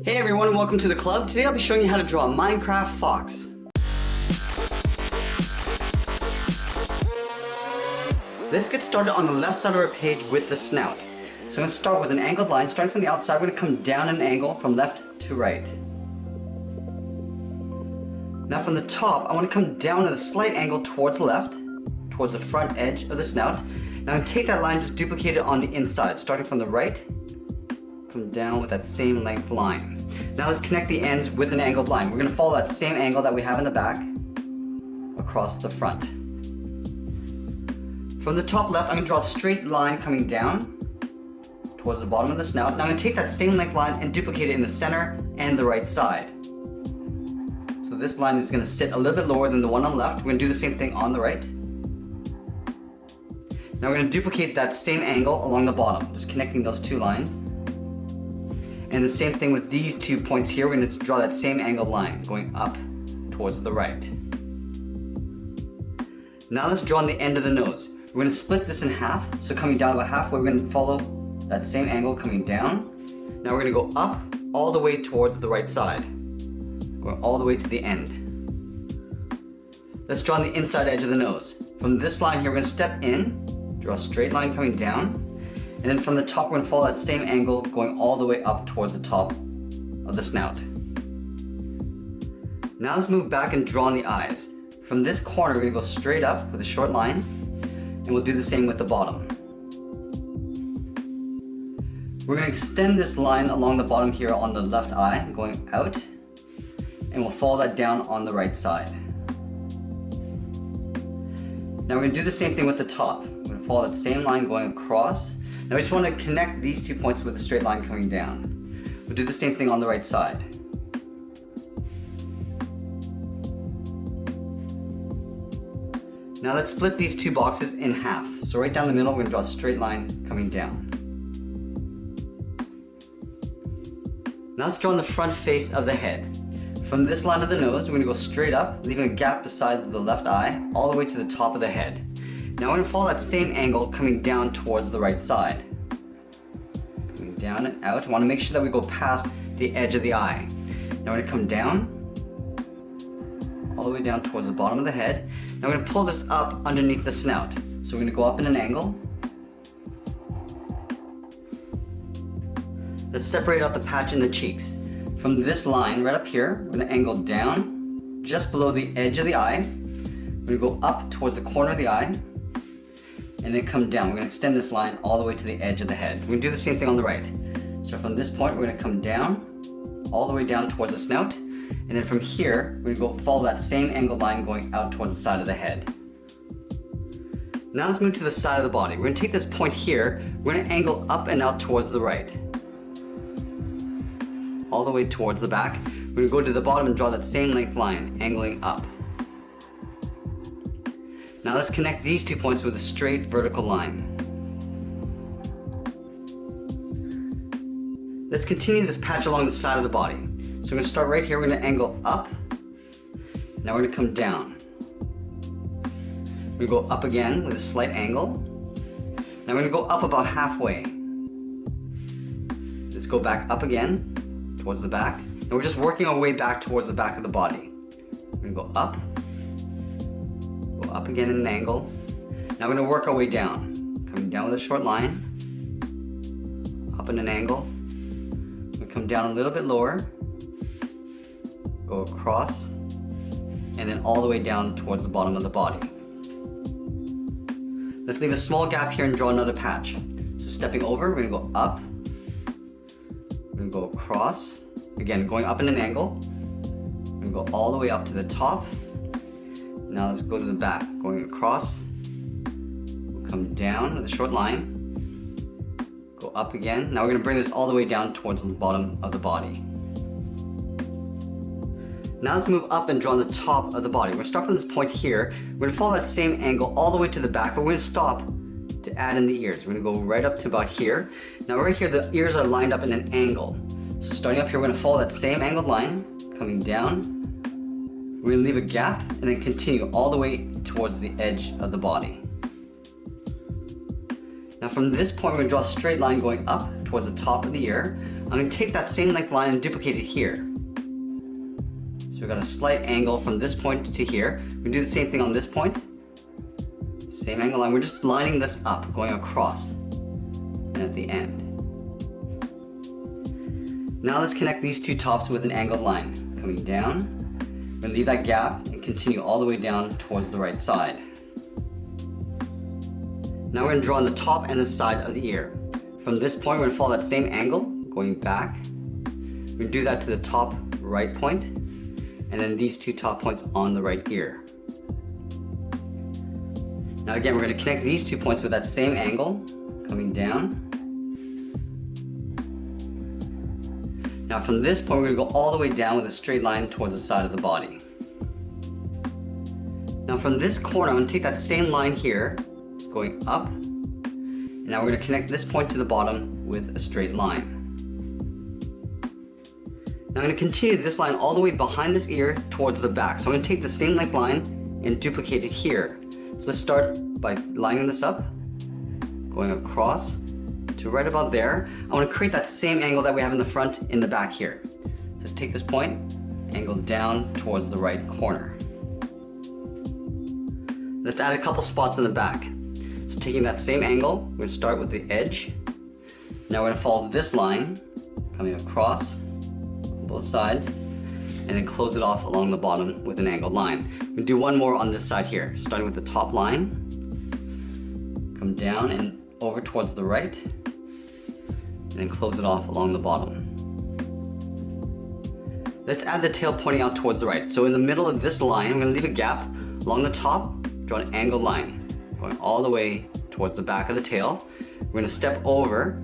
Hey everyone, and welcome to the club. Today I'll be showing you how to draw a Minecraft fox. Let's get started on the left side of our page with the snout. So I'm going to start with an angled line. Starting from the outside, we're going to come down an angle from left to right. Now from the top, I want to come down at a slight angle towards the left, towards the front edge of the snout. Now I'm going to take that line, just duplicate it on the inside, starting from the right, come down with that same length line. Now let's connect the ends with an angled line. We're going to follow that same angle that we have in the back across the front. From the top left, I'm going to draw a straight line coming down towards the bottom of the snout. Now I'm going to take that same length line and duplicate it in the center and the right side. So this line is going to sit a little bit lower than the one on the left. We're going to do the same thing on the right. Now we're going to duplicate that same angle along the bottom, just connecting those two lines. And the same thing with these 2 points here. We're going to draw that same angled line going up towards the right. Now let's draw on the end of the nose. We're going to split this in half. So coming down about halfway, we're going to follow that same angle coming down. Now we're going to go up all the way towards the right side, going all the way to the end. Let's draw on the inside edge of the nose. From this line here, we're going to step in, draw a straight line coming down. And then from the top, we're going to follow that same angle going all the way up towards the top of the snout. Now let's move back and draw on the eyes. From this corner, we're going to go straight up with a short line, and we'll do the same with the bottom. We're going to extend this line along the bottom here on the left eye, going out, and we'll follow that down on the right side. Now we're going to do the same thing with the top. We're going to follow that same line going across. Now we just want to connect these 2 points with a straight line coming down. We'll do the same thing on the right side. Now let's split these 2 boxes in half. So right down the middle, we're going to draw a straight line coming down. Now let's draw on the front face of the head. From this line of the nose, we're going to go straight up, leaving a gap beside the left eye, all the way to the top of the head. Now we're going to follow that same angle coming down towards the right side. Coming down and out. I want to make sure that we go past the edge of the eye. Now we're going to come down, all the way down towards the bottom of the head. Now we're going to pull this up underneath the snout. So we're going to go up in an angle. Let's separate out the patch in the cheeks. From this line right up here, we're going to angle down just below the edge of the eye. We're going to go up towards the corner of the eye, and then come down. We're going to extend this line all the way to the edge of the head. We're going to do the same thing on the right. So from this point, we're going to come down, all the way down towards the snout, and then from here, we're going to go follow that same angled line going out towards the side of the head. Now let's move to the side of the body. We're going to take this point here, we're going to angle up and out towards the right, all the way towards the back. We're going to go to the bottom and draw that same length line, angling up. Now let's connect these 2 points with a straight vertical line. Let's continue this patch along the side of the body. So we're going to start right here, we're going to angle up. Now we're going to come down. We're going to go up again with a slight angle. Now we're going to go up about halfway. Let's go back up again towards the back. And we're just working our way back towards the back of the body. We're going to go up. Go up again in an angle. Now we're going to work our way down. Coming down with a short line. Up in an angle. We come down a little bit lower. Go across. And then all the way down towards the bottom of the body. Let's leave a small gap here and draw another patch. So stepping over, we're going to go up. We're going to go across. Again, going up in an angle. We're going to go all the way up to the top. Now let's go to the back, going across. We'll come down with a short line. Go up again. Now we're going to bring this all the way down towards the bottom of the body. Now let's move up and draw on the top of the body. We're going to start from this point here. We're going to follow that same angle all the way to the back, but we're going to stop to add in the ears. We're going to go right up to about here. Now right here, the ears are lined up in an angle. So starting up here, we're going to follow that same angled line, coming down. We're going to leave a gap and then continue all the way towards the edge of the body. Now from this point, we're going to draw a straight line going up towards the top of the ear. I'm going to take that same length line and duplicate it here. So we've got a slight angle from this point to here. We do the same thing on this point. Same angle line. We're just lining this up, going across, and at the end. Now let's connect these two tops with an angled line. Coming down, we're going to leave that gap and continue all the way down towards the right side. Now we're going to draw on the top and the side of the ear. From this point, we're going to follow that same angle, going back. We're going to do that to the top right point, and then these two top points on the right ear. Now again, we're going to connect these 2 points with that same angle, coming down. Now from this point, we're going to go all the way down with a straight line towards the side of the body. Now from this corner, I'm going to take that same line here, it's going up, and now we're going to connect this point to the bottom with a straight line. Now I'm going to continue this line all the way behind this ear towards the back. So I'm going to take the same length line and duplicate it here. So let's start by lining this up, going across to right about there. I want to create that same angle that we have in the front in the back here. Just take this point, angle down towards the right corner. Let's add a couple spots in the back. So taking that same angle, we're going to start with the edge. Now we're going to follow this line, coming across on both sides, and then close it off along the bottom with an angled line. We'll do one more on this side here, starting with the top line, come down and over towards the right, and then close it off along the bottom. Let's add the tail pointing out towards the right. So in the middle of this line, I'm going to leave a gap along the top, draw an angled line, going all the way towards the back of the tail. We're going to step over,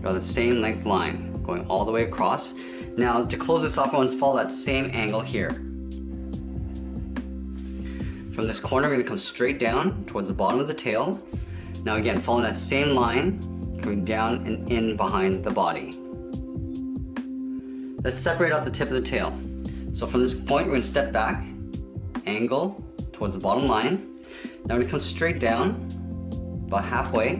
draw the same length line, going all the way across. Now to close this off, I want to follow that same angle here. From this corner, we're going to come straight down towards the bottom of the tail. Now again, following that same line, coming down and in behind the body. Let's separate out the tip of the tail. So from this point, we're going to step back, angle towards the bottom line. Now we're going to come straight down, about halfway,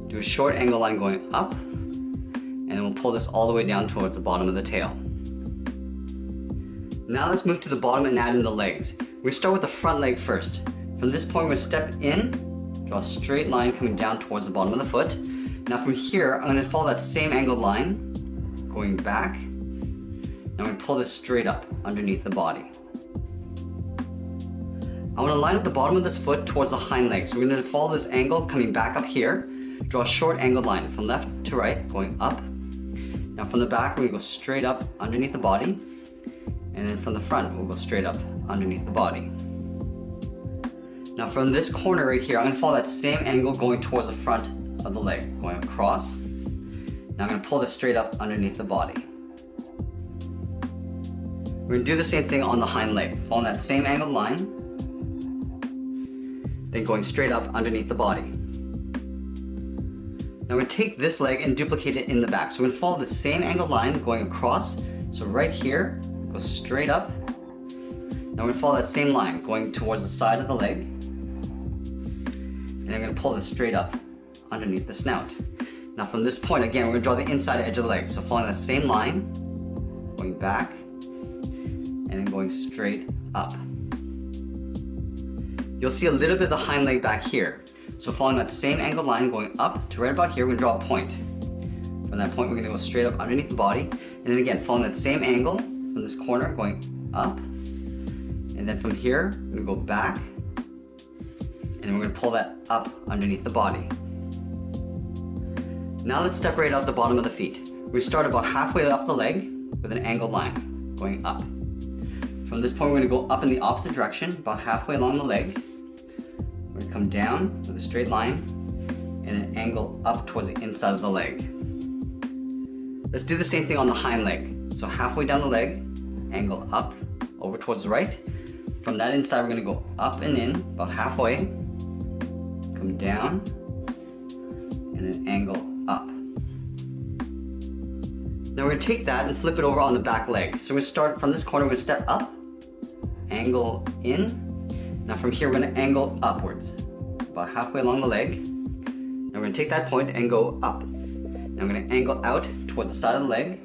do a short angle line going up, and then we'll pull this all the way down towards the bottom of the tail. Now let's move to the bottom and add in the legs. We start with the front leg first. From this point, we're going to step in, draw a straight line coming down towards the bottom of the foot. Now from here, I'm going to follow that same angled line, going back. Now I'm going to pull this straight up underneath the body. I want to line up the bottom of this foot towards the hind leg. So we're going to follow this angle coming back up here, draw a short angled line from left to right, going up. Now from the back, we're going to go straight up underneath the body. And then from the front, we'll go straight up underneath the body. Now from this corner right here, I'm going to follow that same angle going towards the front of the leg, going across. Now I'm going to pull this straight up underneath the body. We're going to do the same thing on the hind leg, following that same angled line, then going straight up underneath the body. Now we're going to take this leg and duplicate it in the back. So we're going to follow the same angled line going across. So right here, go straight up. Now we're going to follow that same line going towards the side of the leg. And I'm going to pull this straight up underneath the snout. Now from this point, again, we're going to draw the inside edge of the leg. So following that same line, going back, and then going straight up. You'll see a little bit of the hind leg back here. So following that same angled line going up to right about here, we're going to draw a point. From that point, we're going to go straight up underneath the body. And then again, following that same angle from this corner, going up. And then from here, we're going to go back. And then we're going to pull that up underneath the body. Now let's separate out the bottom of the feet. We start about halfway up the leg with an angled line, going up. From this point, we're going to go up in the opposite direction, about halfway along the leg. We're going to come down with a straight line and an angle up towards the inside of the leg. Let's do the same thing on the hind leg. So halfway down the leg, angle up, over towards the right. From that inside, we're going to go up and in, about halfway, come down, and then angle up. Now we're going to take that and flip it over on the back leg. So we're going to start from this corner, we're going to step up, angle in. Now from here, we're going to angle upwards, about halfway along the leg. Now we're going to take that point and go up. And I'm going to angle out towards the side of the leg.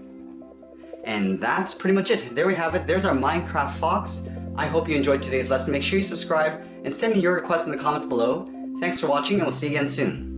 And that's pretty much it. There we have it. There's our Minecraft fox. I hope you enjoyed today's lesson. Make sure you subscribe and send me your requests in the comments below. Thanks for watching, and we'll see you again soon.